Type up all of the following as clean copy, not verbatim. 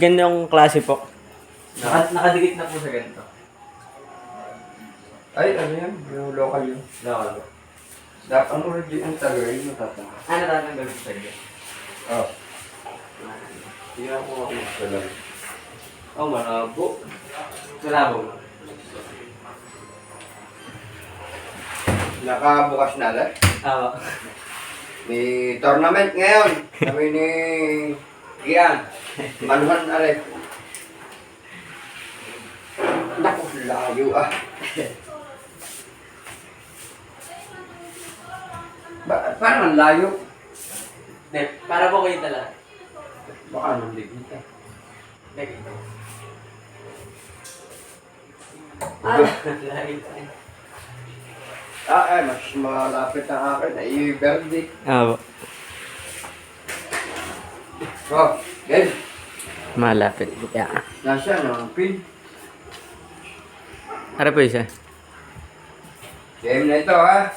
Ganyang klase po. Nakadikit na po sa ganito. Ay, ano yan? Yung local yun. Local. Dapat ang original talaga yun matatanga. Ano tatanggal ko sa inyo? Oh. Tingnan ko ako magsalang. Oh, malabo. Malabo. Nakabukas na dahil. Tama. May tournament ngayon. Kami ni Gian. Manuhan na rin. Naku, layo ah. Parang ang layo. Hindi, para po kayo talaga. Baka nandigit eh. Hindi. Mas malapit ang akin. Ay, birthday. Oo. Oh, game. Malapit. Yeah. Nasaan ang pin? Harap po isa. Game na ito ha.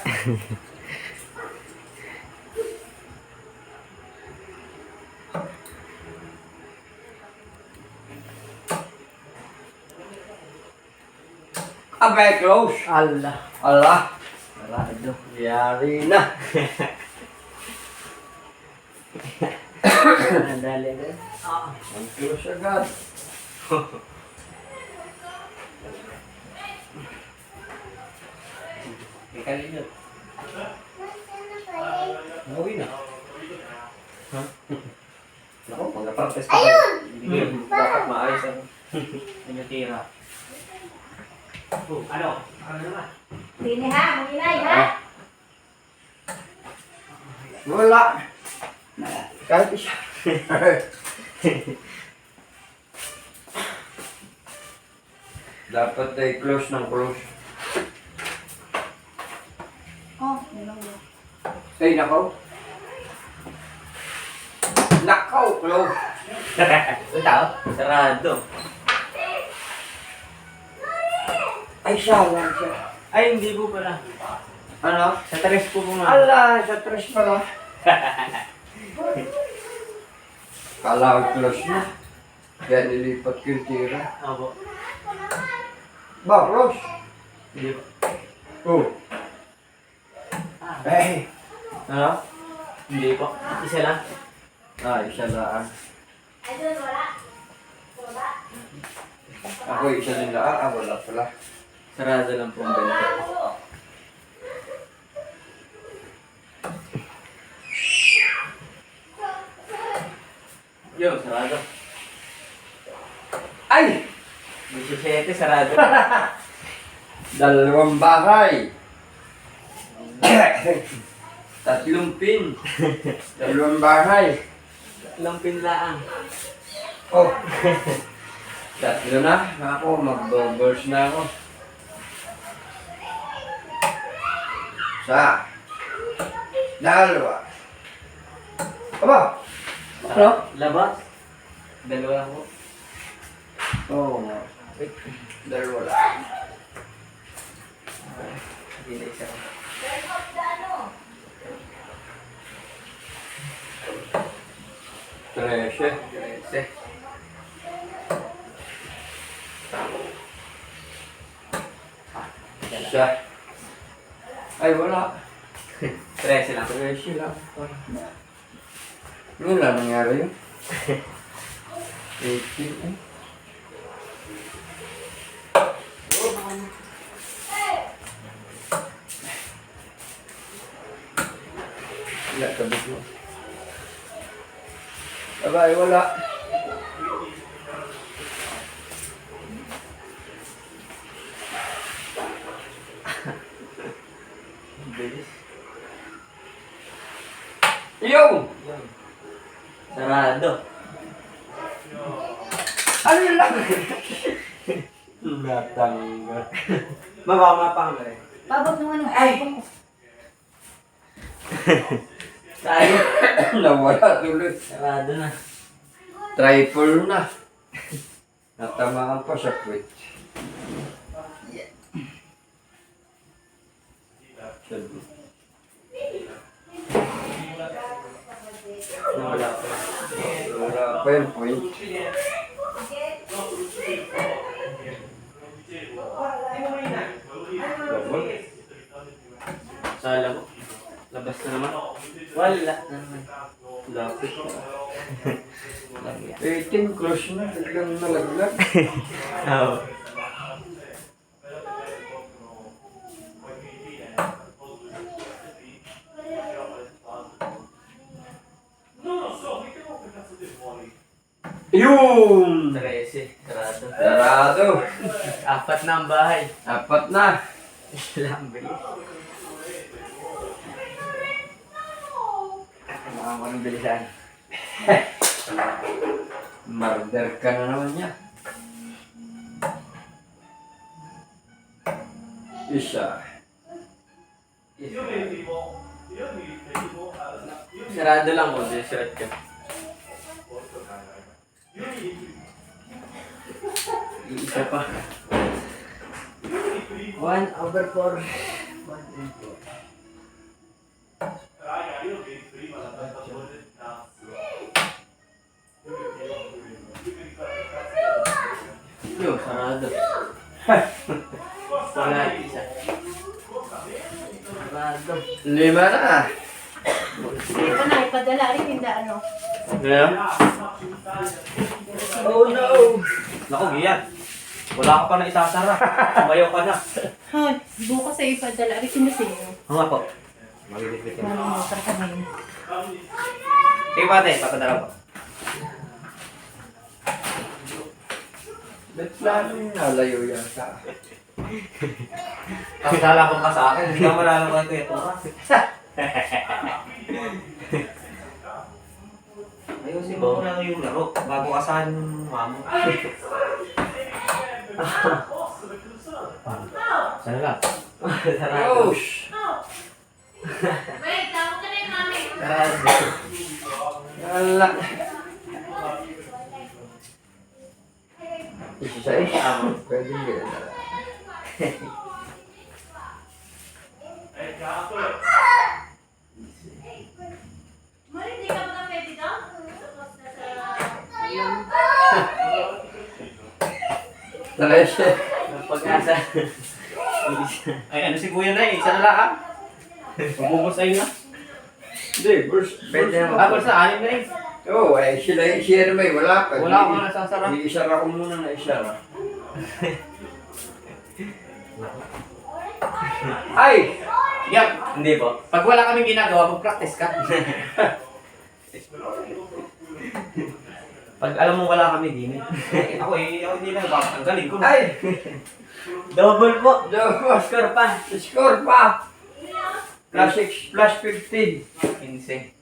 Abay, close. Allah. Allah. Sarado. Yari na. Nadali na. Ang close agad. Ikalin yun. Nauwi na. Ha? Naku, mag-practice ka. Hindi dapat maayos ang Ano tira? Ano? Ano naman? Sini ha, manginay ha. wala. Kahit isa. Dapat ay close ng close. Oh, yun yun. Ay, nakaw. Nakaw, close. Ito tao? Sarado. Ay, siya lang siya. Ay, hindi po pala. Ano? Sa tres po po nga. Ala, sa tres pala. Kala ko close na. Kaya nilipat ko yung tira. Opo. Ba, close. Hindi po. Oh. Eh. Ano? Hindi po. Isa lang. Ah, isa lang. Ay, doon wala. Wala. Ako isa din lang. Ah, wala pala. Sarado lang po ang benta. Yo, sarado. Ay! 17, sarado. Dalawang bahay. Tatlong pin. Dalawang bahay. Ilang pinlaang. Oh. Tatlo na. Ako, mag-bobers na ako. Isa. Dalawa. Aba! Ano? Labas. Dalawa lang po. Oo nga. Dalawa lang. Hindi na isa. Trece. Trese. Isa. Ay, wala. 13 lang. Trece lang. Ano na nangyari yun? 18 eh. Wala, kabit mo. Abay, wala. Bilis. Yung! Sarado. Ano lang? Natanggal. Mapapang rin. Babot ng ano. Ay! Tayo. Nawala tuloy. Sarado na. Triple na. Natamaan pa sa quit. Nawala pa. Wala pa yung point. Basta naman. Wala naman. Lapit na. Lang yan. 18, close na. Biglang nalaglag. Oo. Yun! 13. Sarado. Sarado. 4 na ang bahay. 4 na. Lang bilis. Kailangan ko ng bilisan. Murder ka na naman niya. Isa. Sarado lang mo. Short ka. Isa pa. 1/4. 1/4. Yo, sarado. Wala isa. Sarado. 5 na. Ito na, ipadala rin hindi ano. Yeah. Oh no! Naku, Gian. Wala ka pa na isasara. Mayaw ka na. Hoy, bukas ay ipadala rin sino sino. Oo nga po. Magigit ka. Malumutan kami. Sige pate, papadala ko. Ba't lalo nalayo yan sa akin? Papadala ko ka sa akin. Hindi ka malalaman ko ito. Ayusin mo muna yung laro bago asahan yung mamo. Sana lang. Sarado. Yosh! Wait, tawag ka na yung mami. Sarado. Wala. Isa isa. Pwede yun. Mali, hindi ka ba pwede daw? Talaga Pag-asa. Ay, ano si Kuya na eh? Isa na lang ah. Mabubos ayun na. Hindi, burst. Pwede na. Basta 6 na eh. Oo, eh, sila yung share may wala pa. Wala akong nasasara. I-isara ko muna na isara. Ay! Yep. Hindi po. Pag wala kaming ginagawa, mag-practice ka. Pag alam mo wala kami din ako hindi na ang galing ko. Ay! Double po. Double. Score pa. Score pa! Plus 15. 15.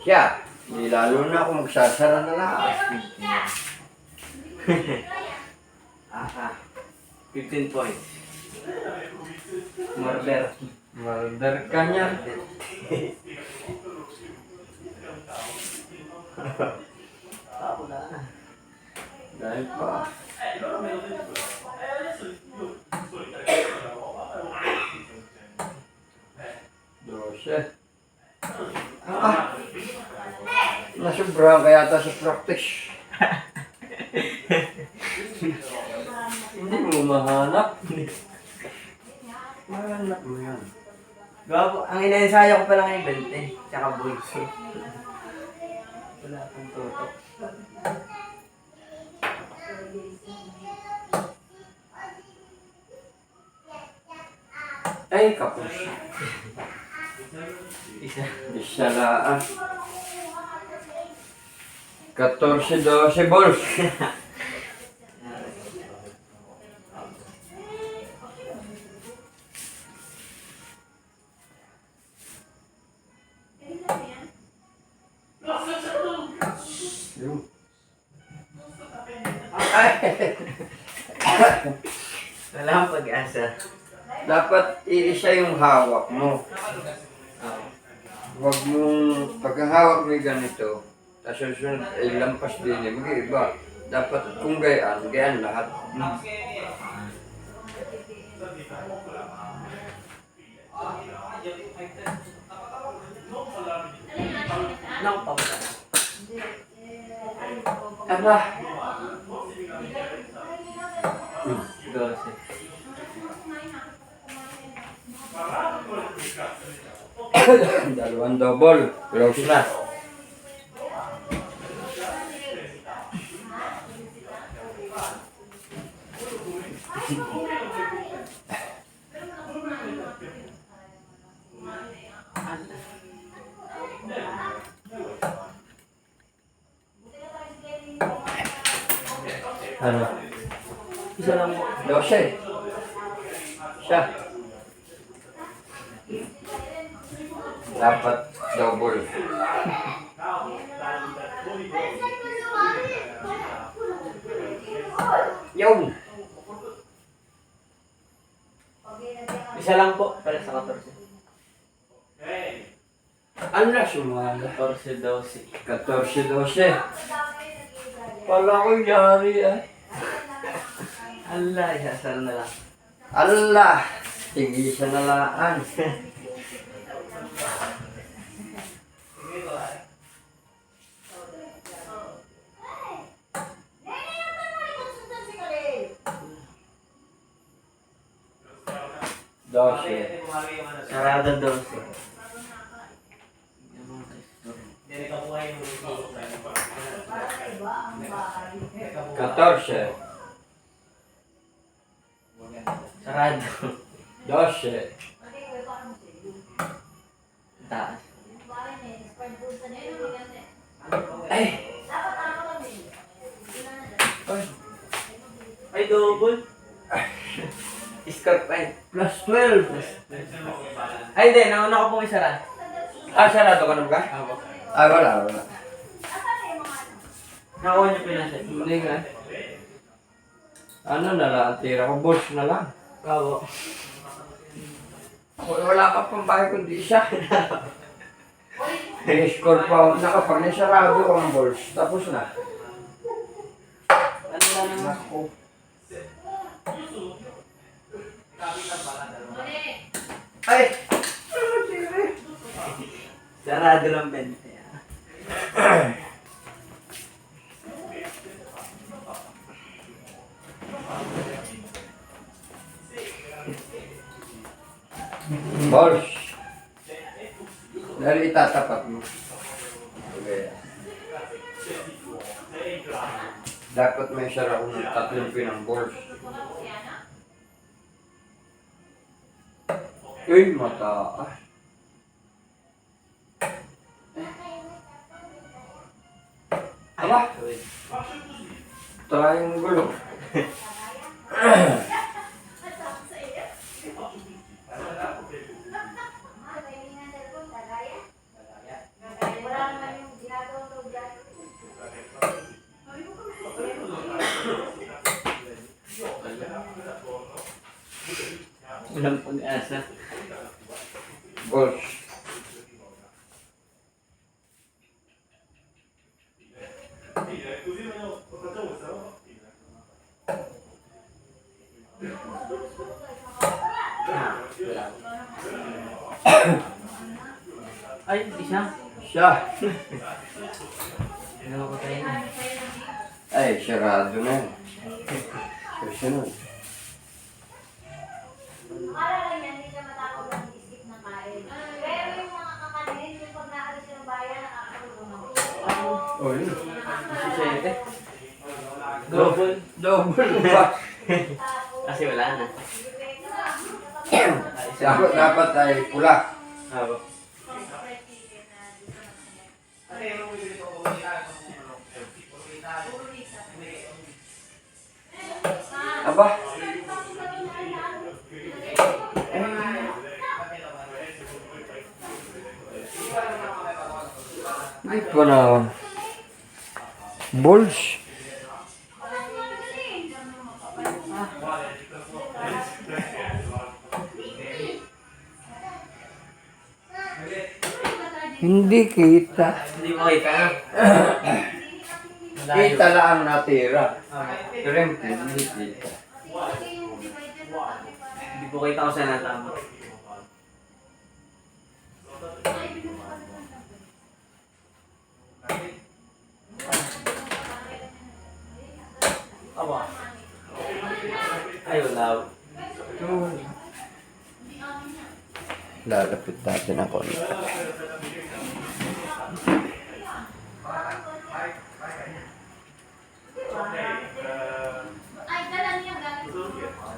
Siya, di lalo na kung magsasara na lang. 15 points. Murder. Murder ka niya. Wala. Dahil pa. Dose. Nasubrahan ka yata sa practice. Hindi mo mahanap. Mahanap mo yan. Gawa ang inaensaya ko pa lang yung 20. Tsaka boys. Wala akong tutok. Ay, kapos. Isa. Isa laan. 14-12 balls. Yun. Wala akong pag-asa. Dapat iisa yung hawak mo. Huwag mong, pagkahawak mo yung ganito, tapos susunod ay lampas din eh, mag-iiba. Dapat kung gayaan, gayaan lahat. Nang pa ba? Aba, 12. Dalawang double. Close na. Ano? Isa lang po. 12. Siya. Dapat double. Yung. Isa lang po. Para sa 14. Ano na sumala? 14, 12. 14-12. Wala ko yari ah. Allah, isasara na lang. Allah! Tigisan na laan. Dose. Sarada 12. 14. Sarado. 12. Taas. Ay! Ay, double. Score pa yun. Plus 12. Ay, hindi. Nauna ko pong isara. Ah, sarado ka na ba? Ah, wala. Nakuha niyo po yung nasa. Hindi nga. Ano na lang, tira ko, boss na lang. Kawo. Wala ka pang bahay kundi siya. I-score pa ako. Nakapag nasarado ko ang balls. Tapos na. Ano na naman? Ako. Ay! Sarado lang 20. Balls. Dahil itatapat mo. Okay. Dapat may sara ko ng 3 pinang balls. Uy, mataas. Aba, tayong gulo. Walang pag-asa. Balls. Ay, isa. Siya. Ano ko tayo na? Ay, sarado na. Susunod. Para lang yan, hindi ka matakot ng isip na kain. Pero yung mga kakanin, yung pag naalis ng bayan, nakakatulong ako. Oh, yun. 17. Double. Double ba? Kasi wala na. Dapat ay pula. Ako. Aba. Hindi pa na. Balls. Hindi kita. Hindi mo kita na. Kita lang ang natira. Pero hindi kita. Hindi po kita ko sa natama. Aba. Ay, wala. Lalapit natin ako. Ay, dala niya galing.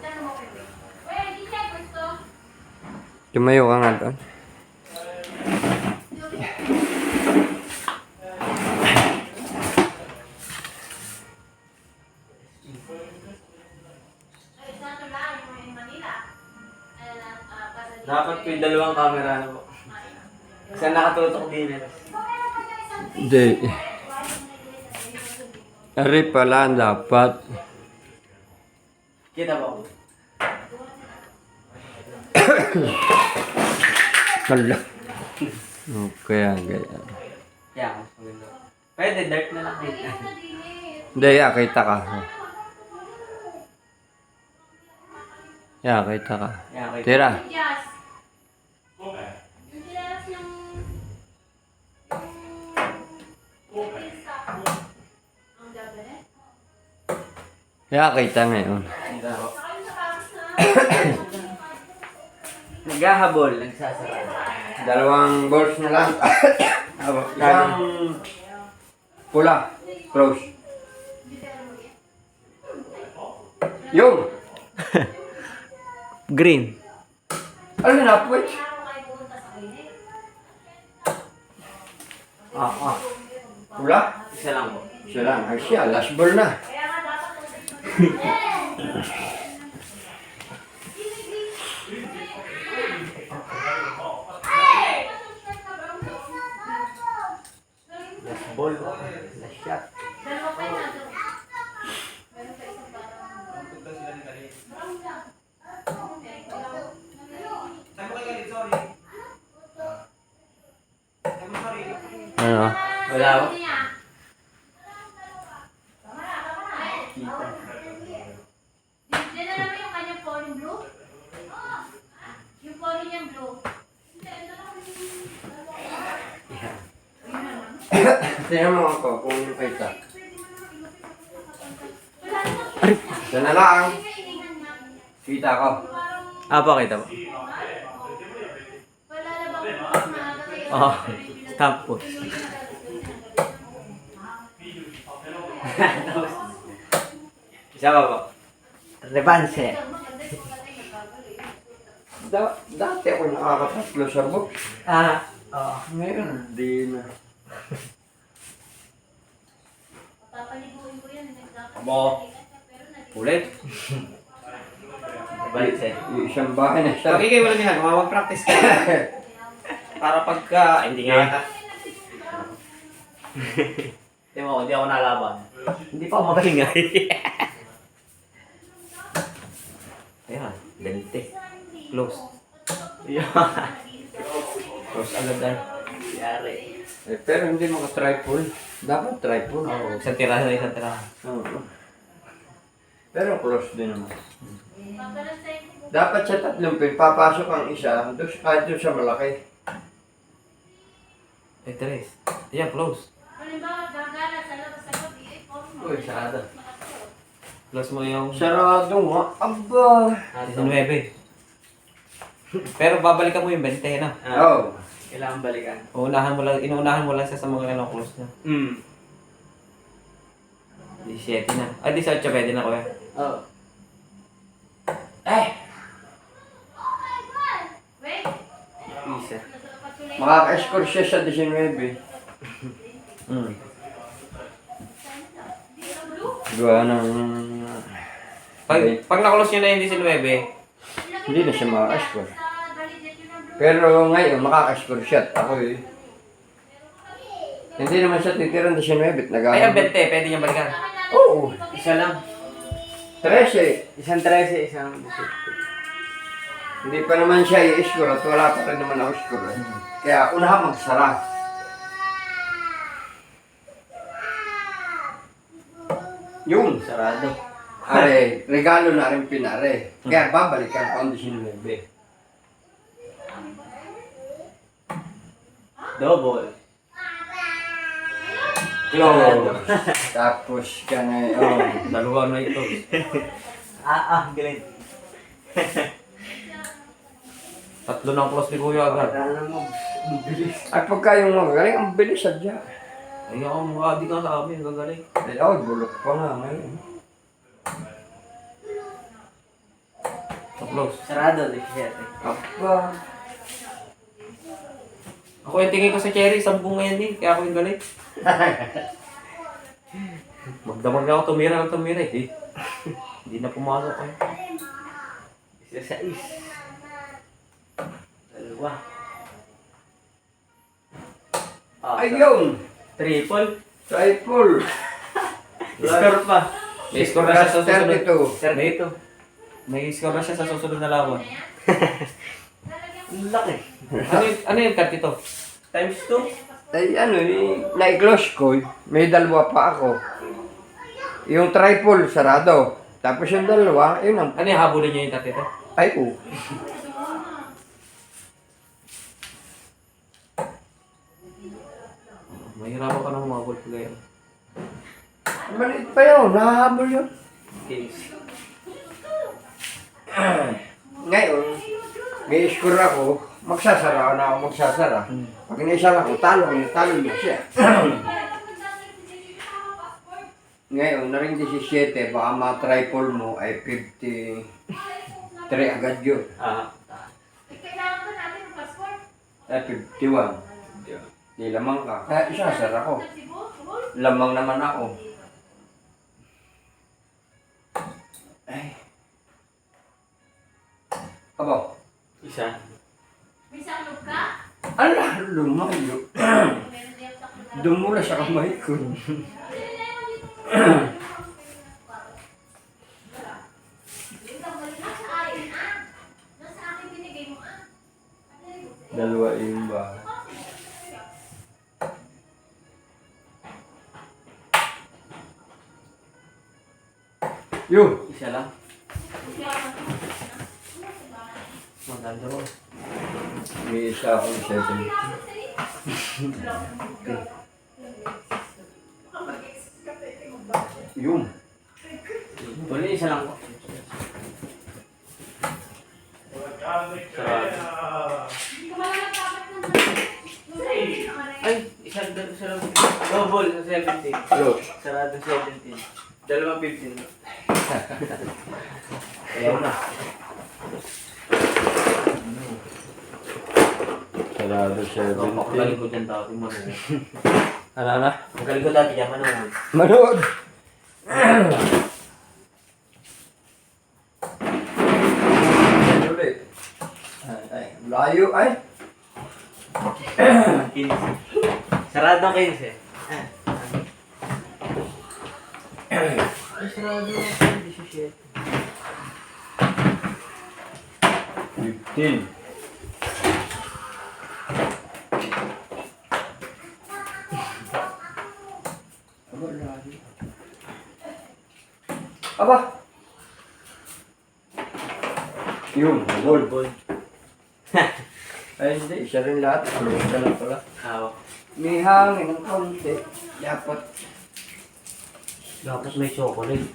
Dala mo. Uy, di siya gusto. Tumayo ka nga doon. Ay, sa ito lang, yung Manila. Dapat ko yung dalawang camera na po. Kasi nakatutok din eh. Hindi. Ari pala dapat. Kita po. Hala. Okay, ganyan. Kaya mas maganda. Pwede, dark na lang. Hindi, kita ka. Kita ka. Kaya okay. Tira. Yes. Yung kilalas yung... Ang gabi eh. Kita ngayon. Kita po. Saka yung sa Paris na... Naghahabol, nagsasara. Dalawang balls na lang. Isang pula. Close. Yung! Green. Ano yun, upward? Araw kayo pupunta sa clinic. Pula? Isa lang po. Siya lang. Ay siya, last ball na. Kaya nga dapat... Ball. Last shot. Dalawa pa yun natin. Meron pa isang Ano? Wala po. Diyan na naman yung kanyang polling blue. Yung polling niyang blue. Tingnan mo ako kung kita. Wala naman. Siya na lang. Kasi inihan niya. Kita ko. Apa kita po? Wala na bang bukas na kasi Oh, tapos. Isa pa po. Revanse. Dati ako nakakatatlo sa book. Oo. Ngayon, di na. Papaliguin ko yan. Abo. Ulit. Balik sa'yo. Yung isang bahay na siya. Pagigay mo lang yan, mag-practice ka. Para pagka, hindi nga ata. Hindi mo, hindi ako nalaban. Hindi pa ako magaling nga. Ayan, 20. Close. Ayan. Close agad dahil. Yari. Pero hindi mo ka-triple. Dapat triple. Oo, isang tirahan na isang tirahan. Oo. Pero close din naman. Papalansay ko. Dapat sa tatlong pin, papasok ang isa, doon kahit doon sa malaki. Eh, tres. Ayan, close. Halimbawa, gagala sa labas sa gabi, ay forma. Uy, sarado. Close mo yung... Sarado nga. Aba! 19. Pero babalikan mo yung 20 na. Oo. Kailangan balikan. Inuunahan mo lang sa mga close na. 17 na. Ah, 18 pwede na kuya. Oo. Wait! Isa. Makaka-score siya sa 19. Gawa ng... Pag na-close nyo na yung 19, Hindi na siya makaka-score. Pero ngayon, makaka-score siya. Ako eh. Hindi naman siya titirang 19. ay ang 20, pwede nyo balikan. Oo. Isa lang. 13. Isang 13, isang... Hindi pa naman siya i-score at wala pa rin naman ako score. Kaya unahan magsara. Yung Sarado. are, regalo na rin pinare. Kaya babalikan pa ang 19. Double. Close. Tapos ka ngayon. Dalawa na ito. Galing. Tatlo ng cross ni Kuya agad. Alam mo, ang bilis. At pagka yung magaling, ang bilis sadya. Ay, ako mukha di ka sa amin, gagaling. Eh, oh, bulok pa nga ngayon. Sa close. Sarado, 17. Aba. Ako yung tingin ko sa Cherry, 10 ngayon eh. Kaya ako yung galing. Magdamag na ako tumira ng tumira eh. Hindi na pumasok eh. 16. Dalawa. Ayun! Triple. Triple! Score pa. May score na siya sa susunod. 32. 32. May score na siya sa susunod na laban. Ang laki. Ano yung 32? Times 2. Ay, ano, na-close ko. May dalawa pa ako. Yung triple, sarado. Tapos yung dalawa, yun ang... Ano yung habulin niyo yung 32? Ay, oh. Mahirapan ka nang humabol ko ngayon. Maliit pa yun, nahahabol yun. Kings. Ngayon, may score ako, magsasara na ako magsasara. Pag naisara ako, talo na siya. Ngayon, na rin 17, baka ma-triple mo ay 53 agad yun. Kailangan ba natin ng passport? Ay, 51. Di lamang ka. Kaya isasara ko. Lamang naman ako. Ay. Aba, Isa. May saklog ka? ala, lumayo. Meron din ako saklog. Dumula sa kamay ko. Nasa akin ah. Nasa akin binigay mo ah. Dalawa yung ba? Yun. Isa lang. Maganda mo. May isa akong 7. Yun. Wala, isa lang ko. Sarado. Ay, isa lang. Double sa 17. Yun. Sarado 17. Dalawang 15. Ayaw na. Sarado Magaling 17. ko dyan dati, manood. Ano na? Magaling ko dati dyan, manood. Manood! Yan ulit. Ay, layo ay. 15. Sarado 15. Ay, sarado 17. 15. Aba! Yun, goal. Ball. Ay, hindi. Siya rin lahat. Close ka lang pala. Hawak. May hangin ng kaunti. Dapat. Dapat may chocolate.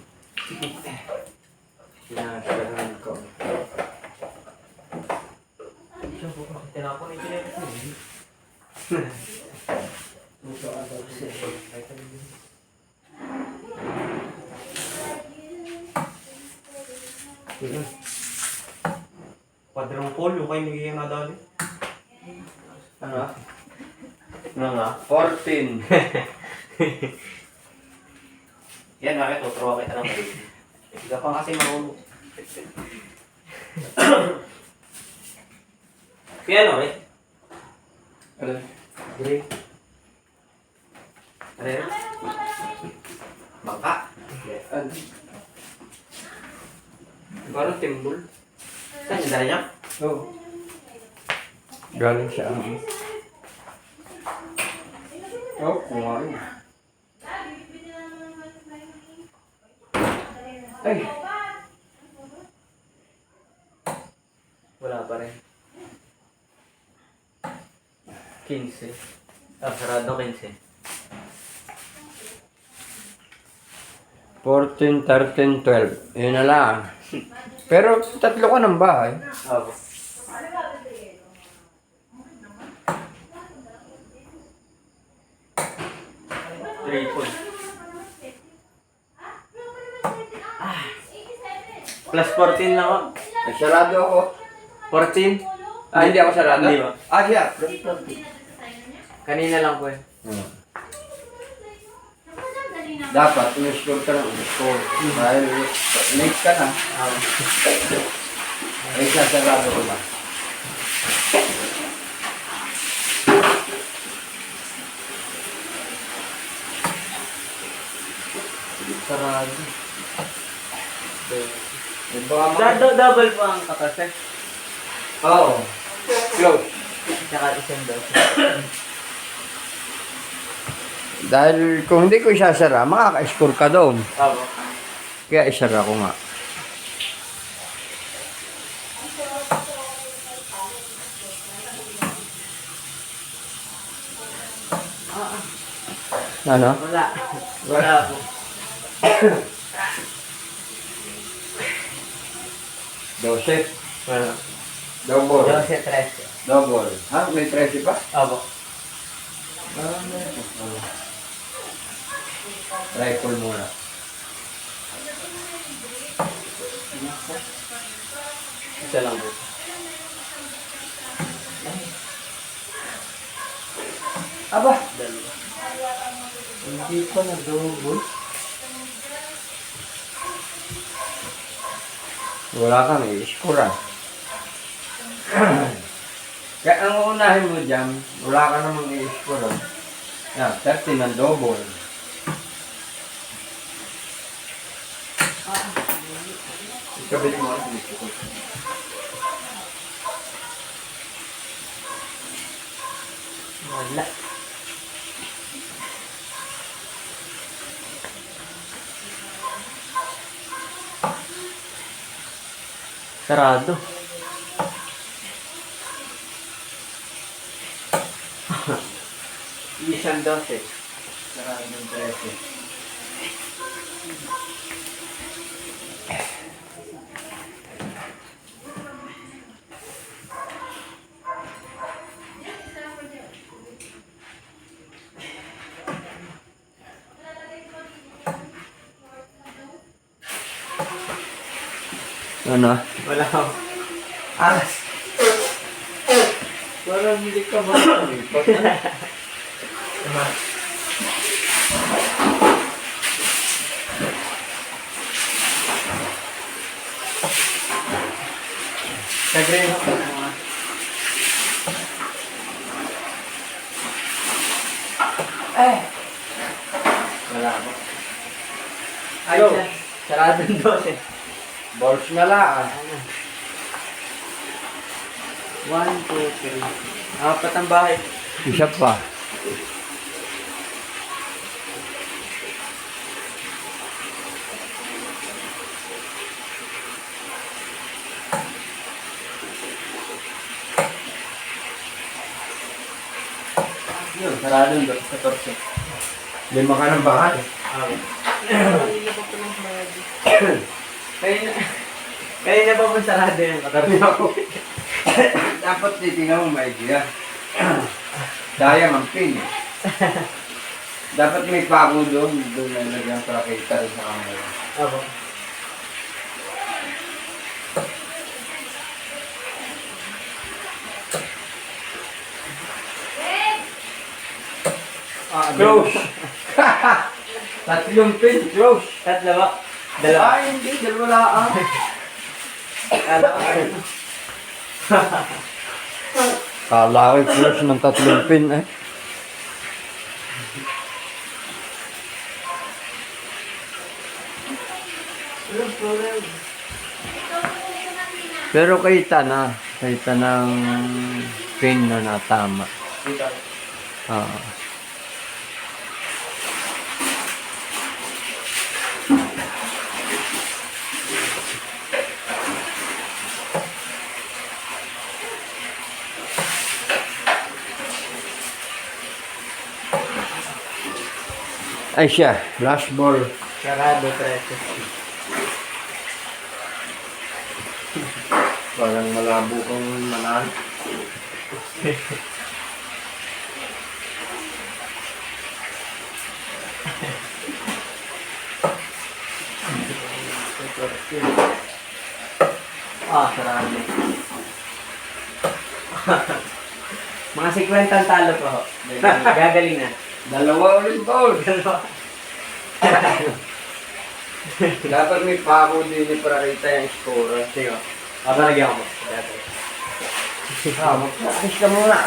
Sinasarahan ko. Tinapon ito na ito. Quadruple, yung kayo nagiging nga dali. Ano? Nga nga. 14. Yan, bakit tuturuan kita ng mali. Hindi ka pa kasi marunong. Piano, eh? Ano? Dili. Ano yun? Bangka. Ano? Parang timbol. Saan yung dala niya? Oo. Galing sa amin. Oh, kumain. Ay! Wala pa rin. 15. Sarado 15. 14, 13, 12. Yun na lang. Pero tatlo ka ng bahay. Hawak. triple. Plus 14 lang ako. Ay, sarado ako. 14? Hindi ako sarado? Hindi ba? Siya. Kanina lang po eh. Dapat, umiscore ka ng score. Dahil late ka na. Ay, sarado ko ba? Sarado. Double. Double pa ang katas eh. Oo. Close. Tsaka isang dose. Dahil kung hindi ko isasara, makaka-score ka doon. Tama. Kaya isara ko nga. Ano? Wala. Wala po. Dose. Wala. Double. 12, 13. Double. Ha? May 13 pa? Opo. Rifle muna. Isa lang po. Aba, Dalawa. hindi pa na-double. Wala kang i-score ah. Kaya ang unahin mo dyan, wala ka namang i-score ah. Yan, 13 ng double. Ikabit mo ang i-score. Wala. Sarado. Isang 12. Sarado ng 13. Ano? Wala ako. Alas! Parang hindi ka makalipat. Kagre ako ng mga. Wala mo. Ay, Go. sarado ng 12. Balls na lang. 1, 2, 3. Apat ang bahay. Isa pa. Yun, sarado ng 14. 5 ka ng bahay. Kaya na pa po sarado yung 14. Dapat titingnan mo may idea. Daya mang pin. Dapat may pako doon. Doon na lagyan para kita rin sa camera. Opo. Close! Tatlong pin, close! Tatlo ba? Dalawa. Ay, hindi. Dalawa lang. Kala ko close ng tatlong pin eh. Pero kita na ng pin na natama. Dito. Oo. Ay siya, flash ball. Sarado 13. Parang malabo kang manan. Sarami. Mga 50 ang talo pa ho. Gagaling na. Dalawa ulit goal. Dapat may pako din para kita yung score. Sige. Lagyan ko mo. Mag-practice ka muna.